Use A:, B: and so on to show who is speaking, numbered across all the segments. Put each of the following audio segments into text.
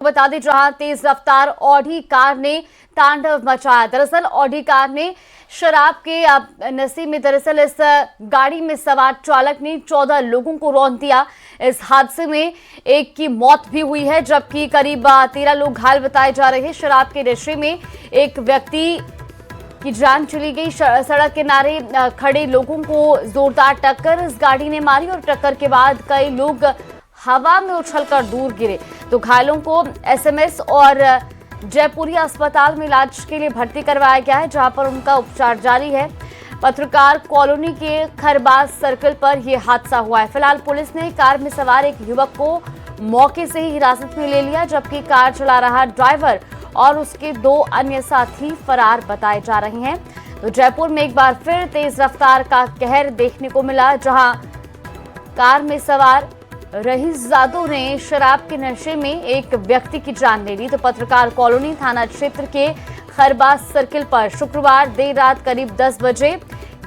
A: बता दें जहां तेज रफ्तार ऑडी कार ने तांडव मचाया। दरअसल ऑडी कार ने शराब के नशे में दरअसल इस गाड़ी में सवार चालक ने 14 लोगों को रौंद दिया। इस हादसे में एक की मौत भी हुई है, जबकि करीब 13 लोग घायल बताए जा रहे हैं। शराब के नशे में एक व्यक्ति की जान चली गई। सड़क किनारे खड़े लोगों को जोरदार टक्कर इस गाड़ी ने मारी और टक्कर के बाद कई लोग हवा में उछलकर दूर गिरे। तो घायलों को एसएमएस और जयपुरी अस्पताल में इलाज के लिए भर्ती करवाया गया है, जहां पर उनका उपचार जारी है। पत्रकार कॉलोनी के खरबाज सर्कल पर यह हादसा हुआ है। फिलहाल पुलिस ने कार में सवार एक युवक को मौके से ही हिरासत में ले लिया, जबकि कार चला रहा ड्राइवर और उसके 2 अन्य साथी फरार बताए जा रहे हैं। तो जयपुर में एक बार फिर तेज रफ्तार का कहर देखने को मिला, जहां कार में सवार रहीसजादों ने शराब के नशे में एक व्यक्ति की जान ले ली। तो पत्रकार कॉलोनी थाना क्षेत्र के खरबाज सर्किल पर शुक्रवार देर रात करीब 10 बजे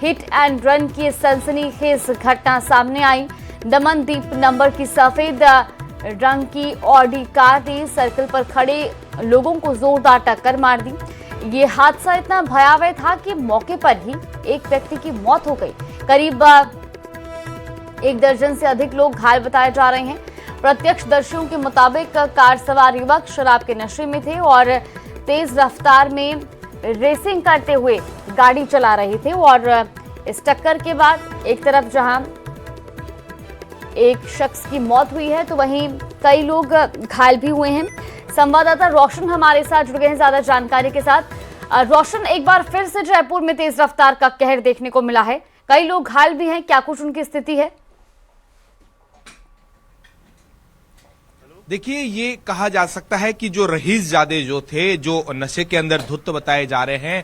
A: हिट एंड रन की सनसनीखेज घटना सामने आई। दमनदीप नंबर की सफेद रंग की ऑडी कार ने सर्किल पर खड़े लोगों को जोरदार टक्कर मार दी। ये हादसा इतना भयावह था कि मौके पर ही एक व्यक्ति की मौत हो गई। करीब 1 दर्जन से अधिक लोग घायल बताए जा रहे हैं। प्रत्यक्षदर्शियों के मुताबिक कार सवार युवक शराब के नशे में थे और तेज रफ्तार में रेसिंग करते हुए गाड़ी चला रहे थे। और इस टक्कर के बाद एक तरफ जहां एक शख्स की मौत हुई है, तो वहीं कई लोग घायल भी हुए हैं। संवाददाता रोशन हमारे साथ जुड़ गए हैं ज्यादा जानकारी के साथ। रोशन, एक बार फिर से जयपुर में तेज रफ्तार का कहर देखने को मिला है, कई लोग घायल भी हैं, क्या कुछ उनकी स्थिति है?
B: देखिए, ये कहा जा सकता है कि जो रहीसजादे जो थे, जो नशे के अंदर धुत बताए जा रहे हैं,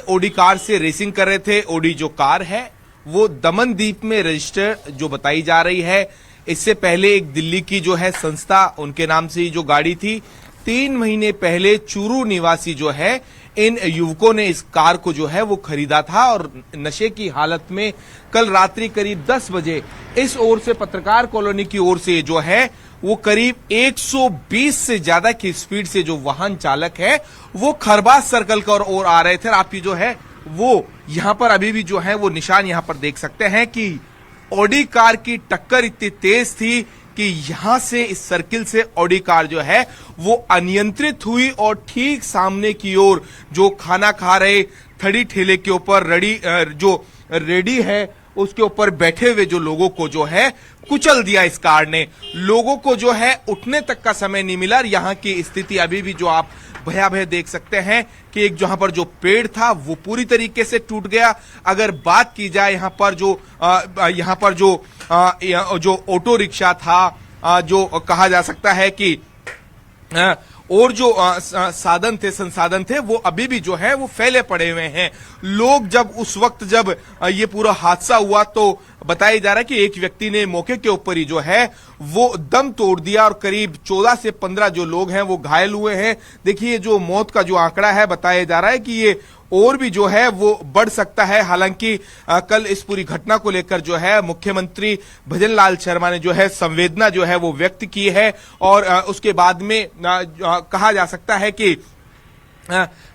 B: ऑडी कार से रेसिंग कर रहे थे। ऑडी जो कार है वो दमनदीप में रजिस्टर जो बताई जा रही है। इससे पहले एक दिल्ली की जो है संस्था, उनके नाम से जो गाड़ी थी, 3 महीने पहले चूरू निवासी जो है इन युवकों ने इस कार को जो है वो खरीदा था और नशे की हालत में कल रात्रि करीब 10 बजे इस ओर से पत्रकार कॉलोनी की ओर से जो है वो करीब 120 से ज्यादा की स्पीड से जो वाहन चालक है वो खरबाज सर्कल की ओर आ रहे थे। आप ये जो है वो यहां पर अभी भी जो है वो निशान यहां पर देख सकते हैं कि ऑडी कार की टक्कर इतनी तेज थी कि यहां से इस सर्किल से ऑडी कार जो है वो अनियंत्रित हुई और ठीक सामने की ओर जो खाना खा रहे थड़ी ठेले के ऊपर रेडी है उसके ऊपर बैठे हुए जो लोगों को जो है कुचल दिया इस कार ने। लोगों को जो है उठने तक का समय नहीं मिला। यहाँ की स्थिति अभी भी जो आप भयावह देख सकते हैं कि एक जहां पर जो पेड़ था वो पूरी तरीके से टूट गया। अगर बात की जाए यहाँ पर जो ऑटो रिक्शा था, जो कहा जा सकता है कि और जो संसाधन थे वो अभी भी जो है वो फैले पड़े हुए हैं। लोग उस वक्त जब ये पूरा हादसा हुआ तो बताया जा रहा है कि एक व्यक्ति ने मौके के ऊपर ही जो है वो दम तोड़ दिया और करीब 14 से 15 जो लोग हैं वो घायल हुए हैं। देखिए, जो मौत का जो आंकड़ा है बताया जा रहा है कि ये और भी जो है वो बढ़ सकता है। हालांकि कल इस पूरी घटना को लेकर जो है मुख्यमंत्री भजनलाल शर्मा ने जो है संवेदना जो है वो व्यक्त की है और उसके बाद में कहा जा सकता है कि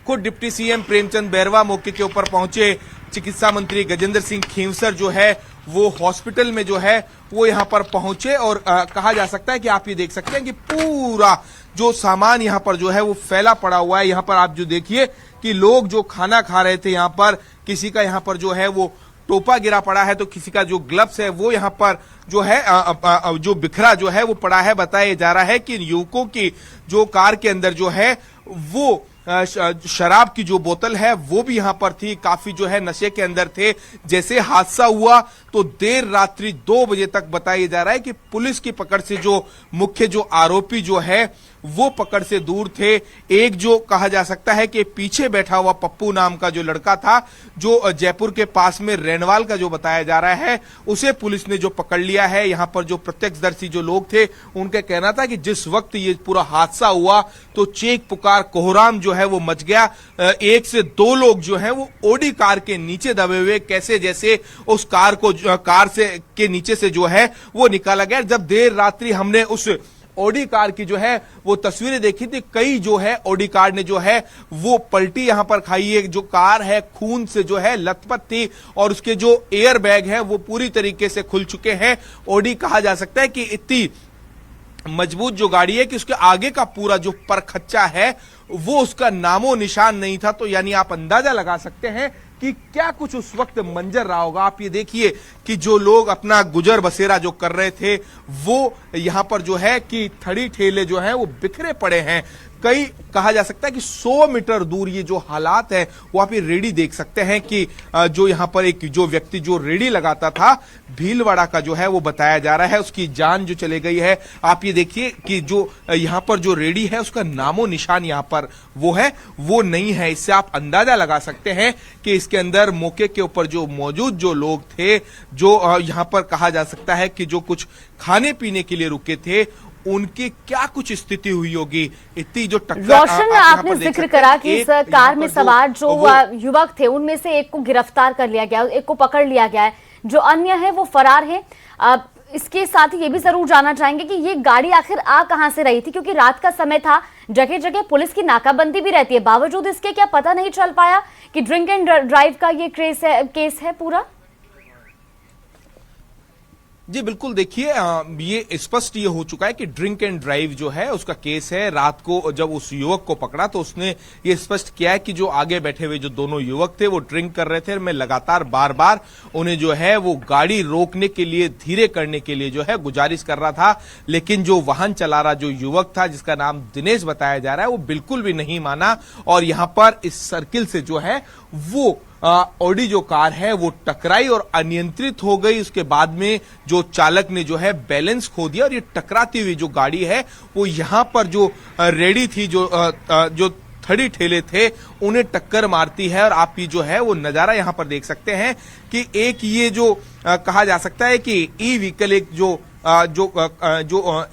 B: खुद डिप्टी सीएम प्रेमचंद बैरवा मौके के ऊपर पहुंचे। चिकित्सा मंत्री गजेंद्र सिंह खींवसर जो है वो हॉस्पिटल में जो है वो यहां पर पहुंचे और कहा जा सकता है कि आप ये देख सकते हैं कि पूरा जो सामान यहां पर जो है वो फैला पड़ा हुआ है। यहां पर आप जो देखिए कि लोग जो खाना खा रहे थे, यहां पर किसी का यहां पर जो है वो टोपा गिरा पड़ा है, तो किसी का जो ग्लव्स है वो यहां पर जो है जो बिखरा जो है वो पड़ा है। बताया जा रहा है कि इन युवकों की जो कार के अंदर जो है वो शराब की जो बोतल है वो भी यहां पर थी, काफी जो है नशे के अंदर थे। जैसे हादसा हुआ तो देर रात्रि 2 बजे तक बताया जा रहा है कि पुलिस की पकड़ से जो मुख्य जो आरोपी जो है वो पकड़ से दूर थे। एक जो कहा जा सकता है कि पीछे बैठा हुआ पप्पू नाम का जो लड़का था, जो जयपुर के पास में रेनवाल का जो बताया जा रहा है, उसे पुलिस ने जो पकड़ लिया है। यहां पर जो प्रत्यक्षदर्शी जो लोग थे उनका कहना था कि जिस वक्त ये पूरा हादसा हुआ तो चीख पुकार कोहराम जो है वो मच गया। 1 से 2 लोग जो है वो ऑडी कार के नीचे दबे हुए कैसे जैसे उस कार के नीचे से जो है वो निकाला गया। जब देर रात्रि हमने उस ऑडी कार की जो है वो तस्वीरें देखी थी। कई जो है ऑडी कार ने जो है वो पलटी यहां पर खाई है। जो कार है खून से जो है लथपथ थी और उसके जो एयर बैग है वो पूरी तरीके से खुल चुके हैं। ऑडी कहा जा सकता है कि इतनी मजबूत जो गाड़ी है कि उसके आगे का पूरा जो परखच्चा है वो उसका नामो निशान नहीं था। तो यानी आप अंदाजा लगा सकते हैं कि क्या कुछ उस वक्त मंजर रहा होगा। आप ये देखिए कि जो लोग अपना गुजर बसेरा जो कर रहे थे वो यहां पर जो है कि थड़ी ठेले जो हैं वो बिखरे पड़े हैं। कई कहा जा सकता है कि 100 मीटर दूर ये जो हालात है वो आप ये रेडी देख सकते हैं कि जो यहां पर एक जो व्यक्ति जो रेडी लगाता था भीलवाड़ा का जो है वो बताया जा रहा है उसकी जान जो चले गई है। आप ये देखिए कि जो यहां पर जो रेडी है उसका नामो निशान यहां पर वो है वो नहीं है। इससे आप अंदाजा लगा सकते हैं कि इसके अंदर मौके के ऊपर जो मौजूद जो लोग थे जो यहां पर कहा जा सकता है कि जो कुछ खाने पीने के लिए रुके थे उनकी क्या कुछ स्थिति हुई होगी। इतनी जो टक्कर
A: रोशन, आपने जिक्र करा कि इस कार में सवार जो युवक थे उनमें से एक को गिरफ्तार कर लिया गया, एक को पकड़ लिया गया है, जो अन्य है वो फरार है। इसके साथ ही ये भी जरूर जानना चाहेंगे कि ये गाड़ी आखिर आ कहां से रही थी, क्योंकि रात का समय था, जगह जगह पुलिस की नाकाबंदी भी रहती है, बावजूद इसके क्या पता नहीं चल पाया कि ड्रिंक एंड ड्राइव का ये केस है पूरा?
B: जी बिल्कुल, देखिए ये स्पष्ट ये हो चुका है कि ड्रिंक एंड ड्राइव जो है उसका केस है। रात को जब उस युवक को पकड़ा तो उसने ये स्पष्ट किया है कि जो आगे बैठे हुए जो दोनों युवक थे वो ड्रिंक कर रहे थे। मैं लगातार बार बार उन्हें जो है वो गाड़ी रोकने के लिए, धीरे करने के लिए जो है गुजारिश कर रहा था, लेकिन जो वाहन चला रहा जो युवक था जिसका नाम दिनेश बताया जा रहा है वो बिल्कुल भी नहीं माना और यहां पर इस सर्किल से जो है वो ऑडी जो कार है वो टकराई और अनियंत्रित हो गई। उसके बाद में जो चालक ने जो है बैलेंस खो दिया और ये टकराती हुई जो गाड़ी है वो यहां पर जो रेडी थी, जो थड़ी ठेले थे उन्हें टक्कर मारती है। और आप ये जो है वो नजारा यहां पर देख सकते हैं कि एक ये जो कहा जा सकता है कि ई व्हीकल, एक जो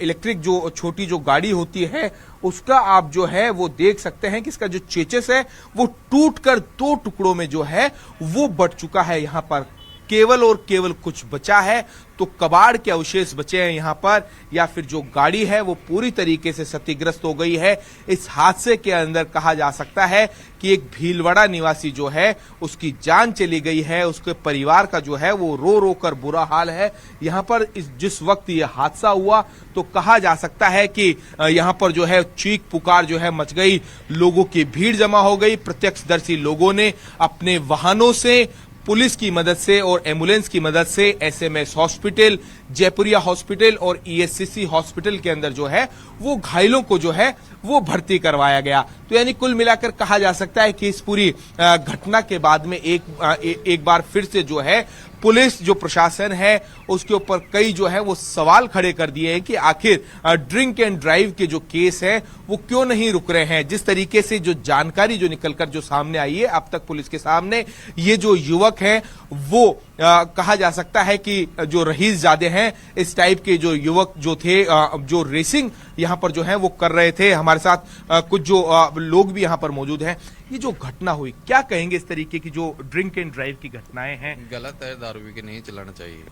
B: इलेक्ट्रिक जो छोटी जो गाड़ी होती है उसका आप जो है वो देख सकते हैं कि इसका जो चेचस है वो टूटकर 2 टुकड़ों में जो है वो बट चुका है। यहां पर केवल और केवल कुछ बचा है तो कबाड़ के अवशेष बचे हैं यहां पर, या फिर जो गाड़ी है वो पूरी तरीके से क्षतिग्रस्त हो गई है। इस हादसे के अंदर कहा जा सकता है कि एक भीलवाड़ा निवासी जो है उसकी जान चली गई है, उसके परिवार का जो है वो रो रो कर बुरा हाल है। यहां पर जिस वक्त ये हादसा हुआ तो कहा जा सकता है कि यहां पर जो है चीख पुकार जो है मच गई, लोगों की भीड़ जमा हो गई। प्रत्यक्षदर्शी लोगों ने अपने वाहनों से, पुलिस की मदद से और एम्बुलेंस की मदद से एसएमएस हॉस्पिटल, जयपुरिया हॉस्पिटल और ईएससीसी हॉस्पिटल के अंदर जो है वो घायलों को जो है वो भर्ती करवाया गया। तो यानी कुल मिलाकर कहा जा सकता है कि इस पूरी घटना के बाद में एक बार फिर से जो है पुलिस, जो प्रशासन है उसके ऊपर कई जो है वो सवाल खड़े कर दिए हैं कि आखिर ड्रिंक एंड ड्राइव के जो केस है वो क्यों नहीं रुक रहे हैं। जिस तरीके से जो जानकारी जो निकलकर जो सामने आई है अब तक पुलिस के सामने, ये जो युवक है वो कहा जा सकता है कि जो रईसजादे हैं, इस टाइप के जो युवक जो थे जो रेसिंग यहां पर जो है वो कर रहे थे। हमारे साथ कुछ जो लोग भी यहां पर मौजूद हैं। ये जो घटना हुई, क्या कहेंगे इस तरीके की जो ड्रिंक एंड ड्राइव की घटनाएं हैं?
C: गलत है, दारू पी के नहीं चलाना चाहिए,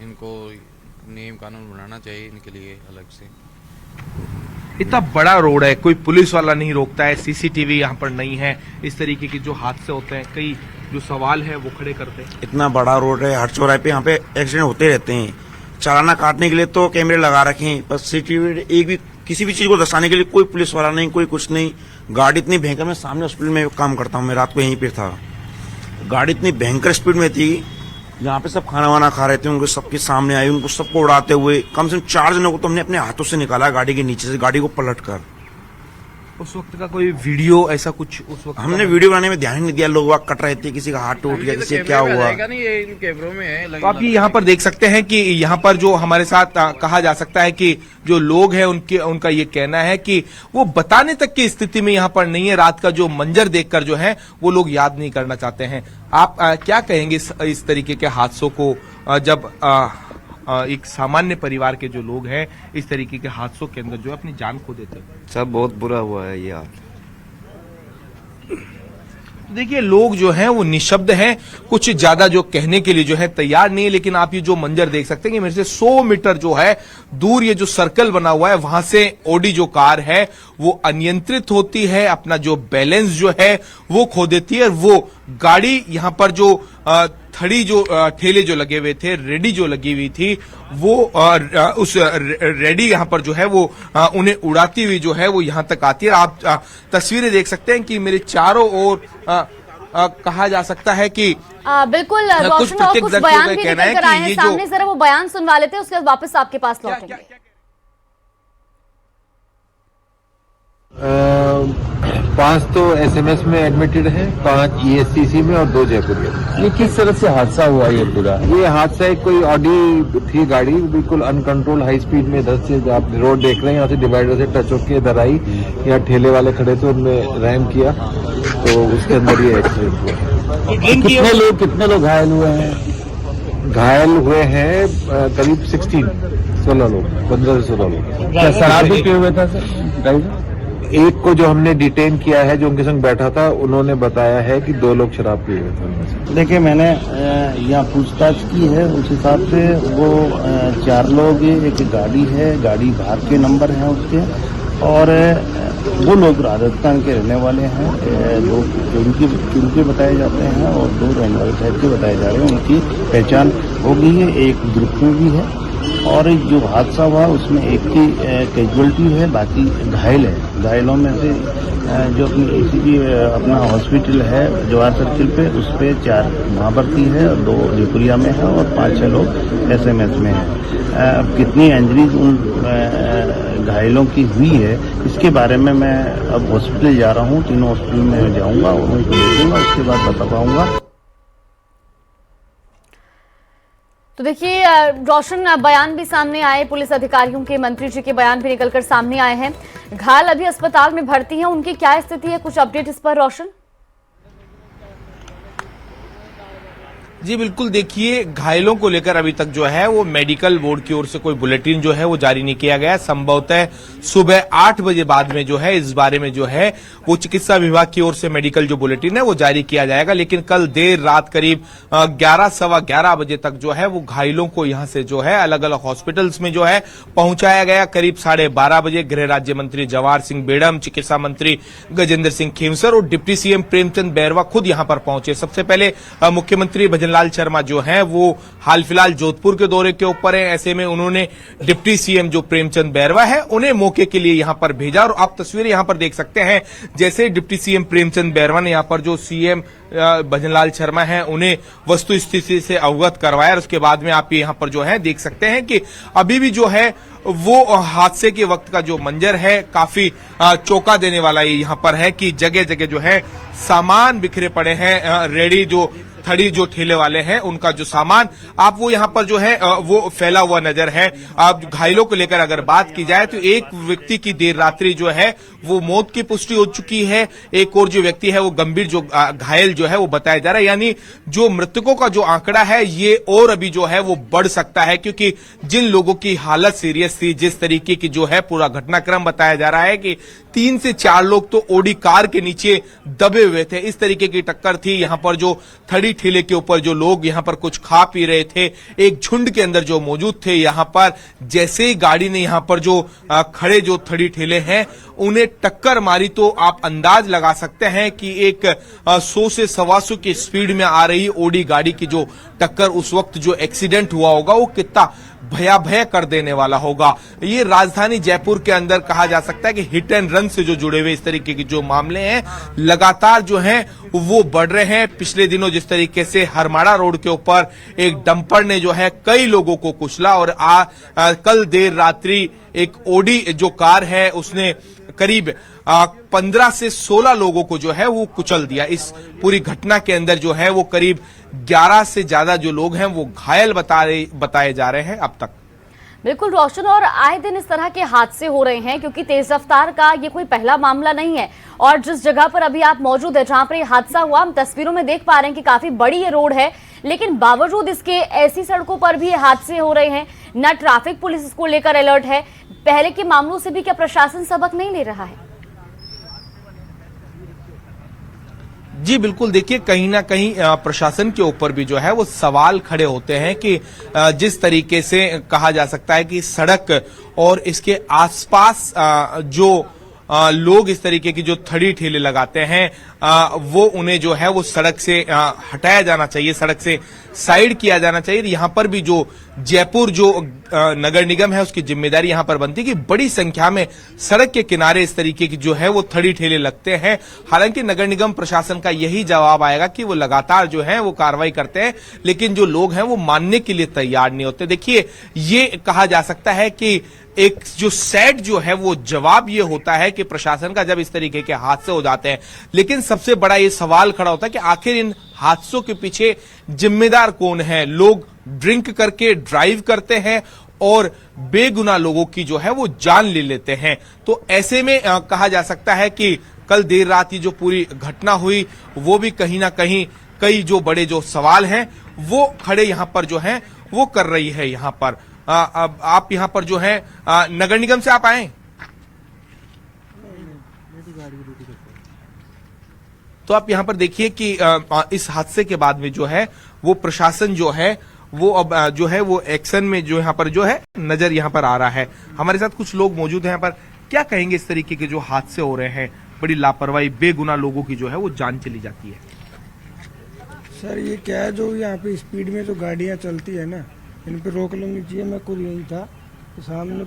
C: इनको नियम कानून बनाना चाहिए इनके लिए अलग से।
B: इतना बड़ा रोड है, कोई पुलिस वाला नहीं रोकता है, सीसीटीवी यहाँ पर नहीं है, इस तरीके के जो हादसे होते हैं, कई जो सवाल है वो खड़े करते हैं।
D: इतना बड़ा रोड है, हर चौराहे पे यहाँ पे एक्सीडेंट होते रहते हैं। चालाना काटने के लिए तो कैमरे लगा रखे हैं, बस सीसीटीवी एक भी किसी भी चीज को दर्शाने के लिए कोई पुलिस वाला नहीं, कोई कुछ नहीं। गाड़ी इतनी भयंकर, मैं सामने हॉस्पिटल में काम करता हूँ, मैं रात को यहीं पे था, गाड़ी इतनी भयंकर स्पीड में थी, यहाँ पे सब खाना वाना खा रहे थे, उनको सबके सामने आई, उनको सबको उड़ाते हुए कम से कम 4 जनों को तो हमने अपने हाथों से निकाला गाड़ी के नीचे से, गाड़ी को पलट कर।
B: उस वक्त का कोई वीडियो ऐसा कुछ उस वक्त?
D: हमने वीडियो बनाने में ध्यान ही नहीं दिया, लोग वहाँ कट रहे थे, किसी का हाथ टूट गया, किसी क्या हुआ।
C: नहीं, ये इन कैमरों में है।
B: तो आप ये यहाँ पर देख सकते हैं कि यहाँ पर जो हमारे साथ कहा जा सकता है कि जो लोग हैं उनका ये कहना है कि वो बताने तक की स्थिति में यहाँ पर नहीं है। रात का जो मंजर देखकर जो है वो लोग याद नहीं करना चाहते हैं। आप क्या कहेंगे इस तरीके के हादसों को, जब एक सामान्य परिवार के जो लोग हैं इस तरीके के हादसों के अंदर जो है अपनी जान खो देते हैं?
E: सब बहुत बुरा हुआ है यार।
B: देखिए लोग जो हैं वो निशब्द हैं, कुछ ज्यादा जो कहने के लिए जो है तैयार नहीं है, लेकिन आप ये जो मंजर देख सकते हैं कि मेरे से 100 मीटर जो है दूर ये जो सर्कल बना हुआ है वहां से ऑडी जो कार है वो अनियंत्रित होती है, अपना जो बैलेंस जो है वो खो देती है और वो गाड़ी यहां पर जो थड़ी जो ठेले जो लगे हुए थे, रेडी जो लगी हुई थी, वो उस रेडी यहां पर जो है वो उन्हें उड़ाती हुई जो है वो यहां तक आती है। आप तस्वीरें देख सकते हैं कि मेरे चारों ओर कहा जा सकता है कि
A: बिल्कुल रोशन और कुछ बयान भी निकल कर आए हैं सामने, जरा वो बयान सुनवा लेते हैं, उसके बाद वापस आपके पास लौटेंगे।
E: 5 तो एसएमएस में एडमिटेड है, 5 ईएससीसी में और 2 जयपुर में। ये किस तरह से हादसा हुआ ये पूरा? ये हादसा एक कोई ऑडी थी गाड़ी, बिल्कुल अनकंट्रोल हाई स्पीड में इधर से आप रोड देख रहे हैं, यहाँ से डिवाइडर से टच होकर इधर आई, यहाँ ठेले वाले खड़े थे उनमें रैम किया तो उसके अंदर ये एक्सीडेंट हुआ। कितने लोग घायल हुए हैं? घायल हुए हैं करीब 16 लोग, 15 से 16 लोग। क्या शराब भी पिए हुए था सर ड्राइवर? एक को जो हमने डिटेन किया है, जो उनके संग बैठा था, उन्होंने बताया है कि 2 लोग शराब पिए हुए थे।
F: देखिए मैंने यहाँ पूछताछ की है, उस हिसाब से वो 4 लोग, एक गाड़ी है, गाड़ी बाहर के नंबर हैं उसके, और वो लोग राजस्थान के रहने वाले हैं, 2 चुनके बताए जाते हैं और 2 रेंडल टाइप के बताए जा रहे हैं। उनकी पहचान हो गई है, एक ग्रुप में भी है, और जो हादसा हुआ उसमें एक की कैजुअलिटी है, बाकी घायल है। घायलों में से जो अपनी एसीबी अपना हॉस्पिटल है जवाहर सर्किल पे, उस पे 4 वहाँ भर्ती है, 2 जयपुरिया में है और 5-6 लोग एसएमएस में है। अब कितनी इंजरीज उन घायलों की हुई है इसके बारे में मैं अब हॉस्पिटल जा रहा हूँ, तीनों हॉस्पिटल में जाऊँगा और उनको देखूंगा, उसके बाद बता पाऊंगा।
A: तो देखिए रोशन, बयान भी सामने आए पुलिस अधिकारियों के, मंत्री जी के बयान भी निकलकर सामने आए हैं। घायल अभी अस्पताल में भर्ती हैं, उनकी क्या स्थिति है, कुछ अपडेट इस पर रोशन?
B: जी बिल्कुल, देखिए घायलों को लेकर अभी तक जो है वो मेडिकल बोर्ड की ओर से कोई बुलेटिन जो है वो जारी नहीं किया गया। संभवतः सुबह 8 बजे बाद में जो है इस बारे में जो है वो चिकित्सा विभाग की ओर से मेडिकल जो बुलेटिन है वो जारी किया जाएगा। लेकिन कल देर रात करीब 11-11:15 बजे तक जो है वो घायलों को यहां से जो है अलग अलग हॉस्पिटल्स में जो है पहुंचाया गया। करीब 12:30 बजे गृह राज्य मंत्री जवाहर सिंह बेड़म, चिकित्सा मंत्री गजेंद्र सिंह खेमसर और डिप्टी सीएम प्रेमचंद बैरवा खुद यहां पर पहुंचे। सबसे पहले मुख्यमंत्री भजनलाल शर्मा जो हैं वो हाल फिलहाल जोधपुर के दौरे के ऊपर हैं। ऐसे में उन्होंने डिप्टी सीएम जो प्रेमचंद बैरवा है उन्हें मौके के लिए यहां पर भेजा और आप तस्वीरें यहां पर देख सकते हैं। जैसे डिप्टी सीएम प्रेमचंद बैरवा ने यहां पर जो सीएम भजनलाल शर्मा हैं उन्हें वस्तु स्थिति से अवगत करवाया और उसके बाद में आप यहां पर जो है देख सकते हैं कि अभी भी जो है वो हादसे के वक्त का जो मंजर है काफी चौंका देने वाला यहां पर है कि जगह जगह जो है सामान बिखरे पड़े हैं। रेडी जो थड़ी जो ठेले वाले हैं उनका जो सामान आप वो यहां पर जो है वो फैला हुआ नजर है। अब घायलों को लेकर अगर बात की जाए तो एक व्यक्ति की देर रात्रि जो है वो मौत की पुष्टि हो चुकी है, एक और जो व्यक्ति है वो गंभीर जो घायल जो है वो बताया जा रहा है। यानी जो मृतकों का जो आंकड़ा है ये और अभी जो है वो बढ़ सकता है, क्योंकि जिन लोगों की हालत सीरियस थी, जिस तरीके की जो है पूरा घटनाक्रम बताया जा रहा है कि 3 से 4 लोग तो ओडी कार के नीचे दबे हुए थे, इस तरीके की टक्कर थी। यहां पर जो थड़ी ठेले के ऊपर जो लोग यहां पर कुछ खा पी रहे थे, एक झुंड के अंदर जो मौजूद थे, यहां पर जैसे ही गाड़ी ने यहां पर जो खड़े जो थड़ी ठेले हैं उन्हें टक्कर मारी तो आप अंदाज लगा सकते हैं कि एक 100 से 125 की स्पीड में आ रही ओडी गाड़ी की जो टक्कर उस वक्त जो एक्सीडेंट हुआ होगा वो कितना भयाभय कर देने वाला होगा। ये राजधानी जयपुर के अंदर कहा जा सकता है कि हिट एंड रन से जो जुड़े हुए इस तरीके के जो मामले हैं लगातार जो हैं वो बढ़ रहे हैं। पिछले दिनों जिस तरीके से हरमाड़ा रोड के ऊपर एक डंपर ने जो है कई लोगों को कुचला और कल देर रात्रि एक ओडी जो कार है उसने करीब 15 से 16 लोगों को जो है वो कुचल दिया। इस पूरी घटना के अंदर जो है वो करीब 11 से ज्यादा जो लोग हैं वो घायल बताए जा रहे हैं अब तक।
A: बिल्कुल रोशन, और आए दिन इस तरह के हादसे हो रहे हैं क्योंकि तेज रफ्तार का ये कोई पहला मामला नहीं है। और जिस जगह पर अभी आप मौजूद है जहां पर ये हादसा हुआ, हम तस्वीरों में देख पा रहे हैं कि काफी बड़ी ये रोड है, लेकिन बावजूद इसके ऐसी सड़कों पर भी ये हादसे हो रहे हैं। न ट्रैफिक पुलिस इसको लेकर अलर्ट है। पहले के मामलों से भी क्या प्रशासन सबक नहीं ले रहा है?
B: जी बिल्कुल, देखिए कहीं ना कहीं प्रशासन के ऊपर भी जो है वो सवाल खड़े होते हैं कि जिस तरीके से कहा जा सकता है कि सड़क और इसके आसपास जो लोग इस तरीके की जो थड़ी ठेले लगाते हैं वो उन्हें जो है वो सड़क से हटाया जाना चाहिए, सड़क से साइड किया जाना चाहिए। यहाँ पर भी जो जयपुर जो नगर निगम है उसकी जिम्मेदारी यहाँ पर बनती है कि बड़ी संख्या में सड़क के किनारे इस तरीके की जो है वो थड़ी ठेले लगते हैं। हालांकि नगर निगम प्रशासन का यही जवाब आएगा कि वो लगातार जो है वो कार्रवाई करते हैं, लेकिन जो लोग हैं वो मानने के लिए तैयार नहीं होते। देखिए, ये कहा जा सकता है कि एक जो सैड जो है वो जवाब ये होता है कि प्रशासन का जब इस तरीके के हादसे हो जाते हैं, लेकिन सबसे बड़ा ये सवाल खड़ा होता है कि आखिर इन हादसों के पीछे जिम्मेदार कौन है। लोग ड्रिंक करके ड्राइव करते हैं और बेगुनाह लोगों की जो है वो जान ले लेते हैं। तो ऐसे में कहा जा सकता है कि कल देर रात ये जो पूरी घटना हुई वो भी कहीं ना कहीं कई जो बड़े जो सवाल हैं वो खड़े यहां पर जो है वो कर रही है। यहां पर अब आप यहां पर जो है नगर निगम से आप आए तो आप यहां पर देखिए कि इस हादसे के बाद में जो है वो प्रशासन जो है वो अब जो है वो एक्शन में जो यहाँ पर जो है नजर यहाँ पर आ रहा है। हमारे साथ कुछ लोग मौजूद हैं यहाँ पर। क्या कहेंगे इस तरीके के जो हादसे हो रहे हैं, बड़ी लापरवाही, बेगुनाह लोगों की जो है वो जान चली जाती है?
G: सर ये क्या है, जो यहाँ पे स्पीड में जो गाड़ियाँ चलती है ना, इन पे रोक लेनी चाहिए। मैं खुद यही था तो सामने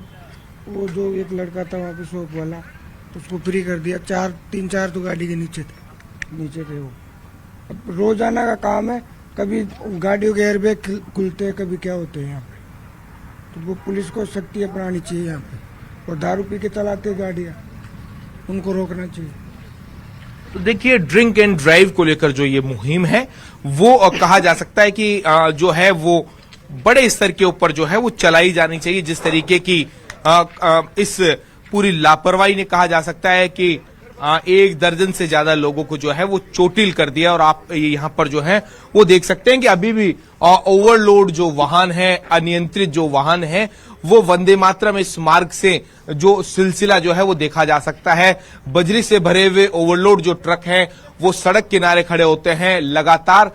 G: वो जो एक लड़का था वहाँ पे शॉप वाला, तो उसको फ्री कर दिया। तीन चार तो गाड़ी के नीचे थे वो। अब रोजाना का काम है, कभी गाड़ियों के एयरबैग खुलते हैं, कभी क्या होते हैं यहाँ पे। तो वो पुलिस को सख्ती अपनानी चाहिए यहाँ पे। और दारू पी के चलाते गाड़ियाँ, उनको रोकना चाहिए।
B: तो देखिए, ड्रिंक एंड ड्राइव को लेकर जो ये मुहिम है वो कहा जा सकता है कि जो है वो बड़े स्तर के ऊपर जो है वो चलाई जानी चाहिए। जिस तरीके की इस पूरी लापरवाही ने कहा जा सकता है कि 1 दर्जन से ज्यादा लोगों को जो है वो चोटिल कर दिया। और आप यहाँ पर जो है वो देख सकते हैं कि अभी भी ओवरलोड जो वाहन है, अनियंत्रित जो वाहन है, वो वंदे मातरम इस मार्ग से जो सिलसिला जो है वो देखा जा सकता है। बजरी से भरे हुए ओवरलोड जो ट्रक हैं वो सड़क किनारे खड़े होते हैं। लगातार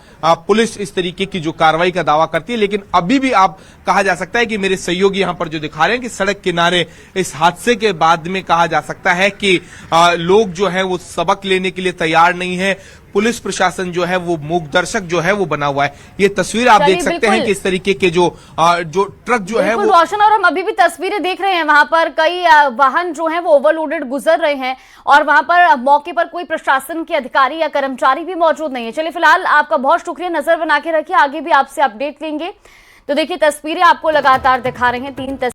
B: पुलिस इस तरीके की जो कार्रवाई का दावा करती है, लेकिन अभी भी आप कहा जा सकता है कि मेरे सहयोगी यहां पर जो दिखा रहे हैं कि सड़क किनारे इस हादसे के बाद में कहा जा सकता है कि लोग जो है वो सबक लेने के लिए तैयार नहीं है। पुलिस प्रशासन जो है वो मूक दर्शक जो है वो बना हुआ है। ये तस्वीर आप देख सकते हैं कि इस तरीके के जो ट्रक जो है वो
A: रोशन, और हम अभी भी तस्वीरें देख रहे हैं, वहां पर कई वाहन जो हैं वो ओवरलोडेड गुजर रहे हैं और वहां पर मौके पर कोई प्रशासन के अधिकारी या कर्मचारी भी मौजूद नहीं है। चलिए, फिलहाल आपका बहुत शुक्रिया, नजर बना के रखिए, आगे भी आपसे अपडेट लेंगे। तो देखिए, तस्वीरें आपको लगातार दिखा रहे हैं। 3